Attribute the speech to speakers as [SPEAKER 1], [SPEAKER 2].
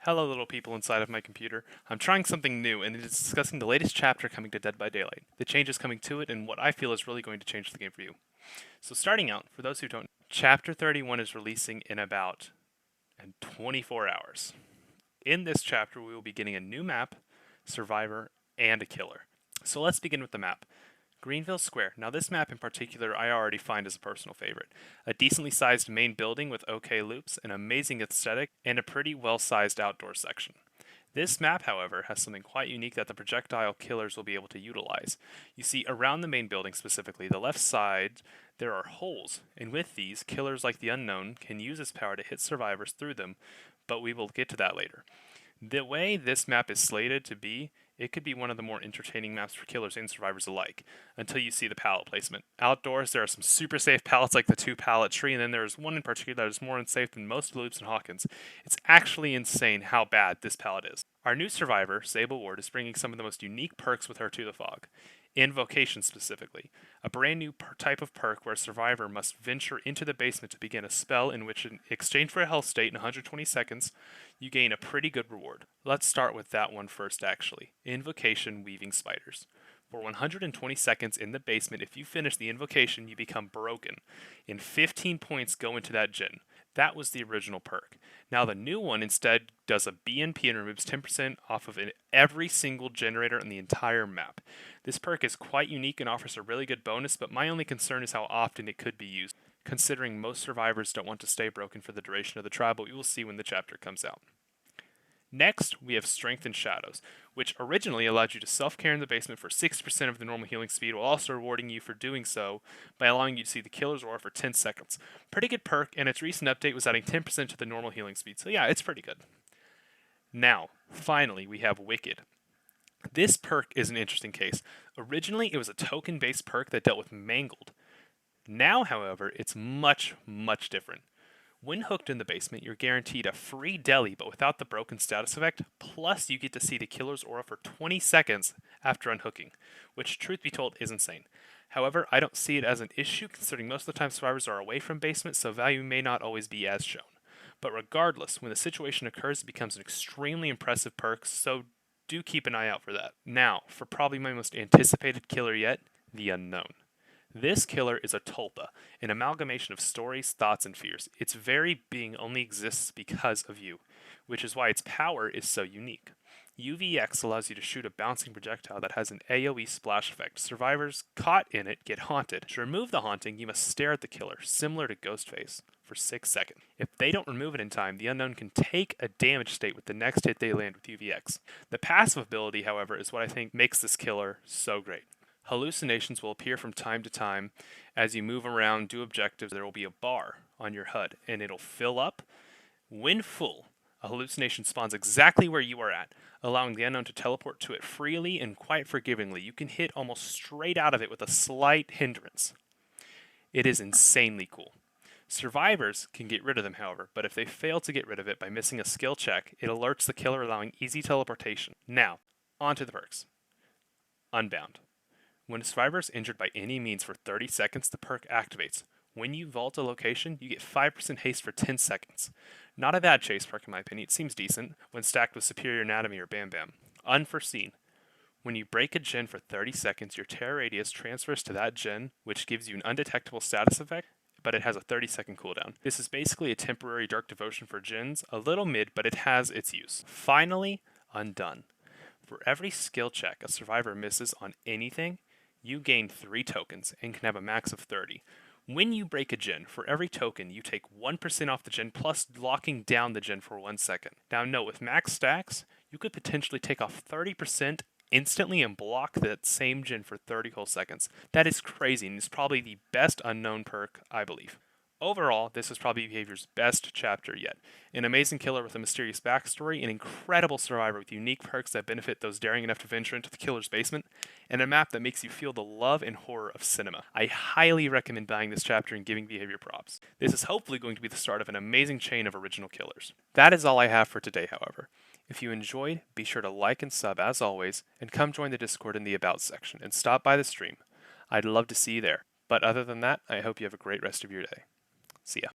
[SPEAKER 1] Hello, little people inside of my computer. I'm trying something new, and it is discussing the latest chapter coming to Dead by Daylight, the changes coming to it, and what I feel is really going to change the game for you. So, starting out, for those who don't, Chapter 31 is releasing in about 24 hours. In this chapter, we will be getting a new map, survivor, and a killer. So, let's begin with the map. Greenville Square. Now, this map in particular, I already find is a personal favorite. A decently sized main building with okay loops, an amazing aesthetic, and a pretty well sized outdoor section. This map, however, has something quite unique that the projectile killers will be able to utilize. You see, around the main building specifically, the left side, there are holes, and with these, killers like the Unknown can use this power to hit survivors through them, but we will get to that later. The way this map is slated to be, it could be one of the more entertaining maps for killers and survivors alike, until you see the pallet placement. Outdoors, there are some super safe pallets like the 2-pallet tree, and then there's one in particular that is more unsafe than most loops in Hawkins. It's actually insane how bad this pallet is. Our new survivor, Sable Ward, is bringing some of the most unique perks with her to the fog. Invocation specifically, a brand new type of perk where a survivor must venture into the basement to begin a spell in which, in exchange for a health state in 120 seconds, you gain a pretty good reward. Let's start with that one first, actually. Invocation Weaving Spiders. For 120 seconds in the basement, if you finish the invocation, you become broken, and 15 points go into that gen. That was the original perk. Now the new one instead does a BNP and removes 10% off of every single generator in the entire map. This perk is quite unique and offers a really good bonus, but my only concern is how often it could be used, considering most survivors don't want to stay broken for the duration of the trial, but we will see when the chapter comes out. Next, we have Strength and Shadows, which originally allowed you to self-care in the basement for 60% of the normal healing speed, while also rewarding you for doing so by allowing you to see the killer's aura for 10 seconds. Pretty good perk, and its recent update was adding 10% to the normal healing speed, so yeah, it's pretty good. Now, finally, we have Wicked. This perk is an interesting case. Originally, it was a token-based perk that dealt with Mangled. Now, however, it's much, much different. When hooked in the basement, you're guaranteed a free deli, but without the broken status effect, plus you get to see the killer's aura for 20 seconds after unhooking, which, truth be told, is insane. However, I don't see it as an issue, considering most of the time survivors are away from basement, so value may not always be as shown. But regardless, when the situation occurs, it becomes an extremely impressive perk, so do keep an eye out for that. Now, for probably my most anticipated killer yet, the Unknown. This killer is a tulpa, an amalgamation of stories, thoughts, and fears. Its very being only exists because of you, which is why its power is so unique. UVX allows you to shoot a bouncing projectile that has an AoE splash effect. Survivors caught in it get haunted. To remove the haunting, you must stare at the killer, similar to Ghostface, for 6 seconds. If they don't remove it in time, the Unknown can take a damage state with the next hit they land with UVX. The passive ability, however, is what I think makes this killer so great. Hallucinations will appear from time to time as you move around, do objectives. There will be a bar on your HUD, and it'll fill up. When full, a hallucination spawns exactly where you are at, allowing the Unknown to teleport to it freely and quite forgivingly. You can hit almost straight out of it with a slight hindrance. It is insanely cool. Survivors can get rid of them, however, but if they fail to get rid of it by missing a skill check, it alerts the killer, allowing easy teleportation. Now, on to the perks. Unbound. When a survivor is injured by any means for 30 seconds, the perk activates. When you vault a location, you get 5% haste for 10 seconds. Not a bad chase perk in my opinion, it seems decent when stacked with Superior Anatomy or Bam Bam. Unforeseen. When you break a gen for 30 seconds, your terror radius transfers to that gen, which gives you an undetectable status effect, but it has a 30-second cooldown. This is basically a temporary Dark Devotion for gens, a little mid, but it has its use. Finally, Undone. For every skill check a survivor misses on anything, you gain 3 tokens and can have a max of 30. When you break a gen, for every token, you take 1% off the gen, plus locking down the gen for 1 second. Now note, with max stacks, you could potentially take off 30% instantly and block that same gen for 30 whole seconds. That is crazy, and is probably the best Unknown perk, I believe. Overall, this is probably Behavior's best chapter yet. An amazing killer with a mysterious backstory, an incredible survivor with unique perks that benefit those daring enough to venture into the killer's basement, and a map that makes you feel the love and horror of cinema. I highly recommend buying this chapter and giving Behavior props. This is hopefully going to be the start of an amazing chain of original killers. That is all I have for today, however. If you enjoyed, be sure to like and sub as always, and come join the Discord in the About section, and stop by the stream. I'd love to see you there. But other than that, I hope you have a great rest of your day. See ya.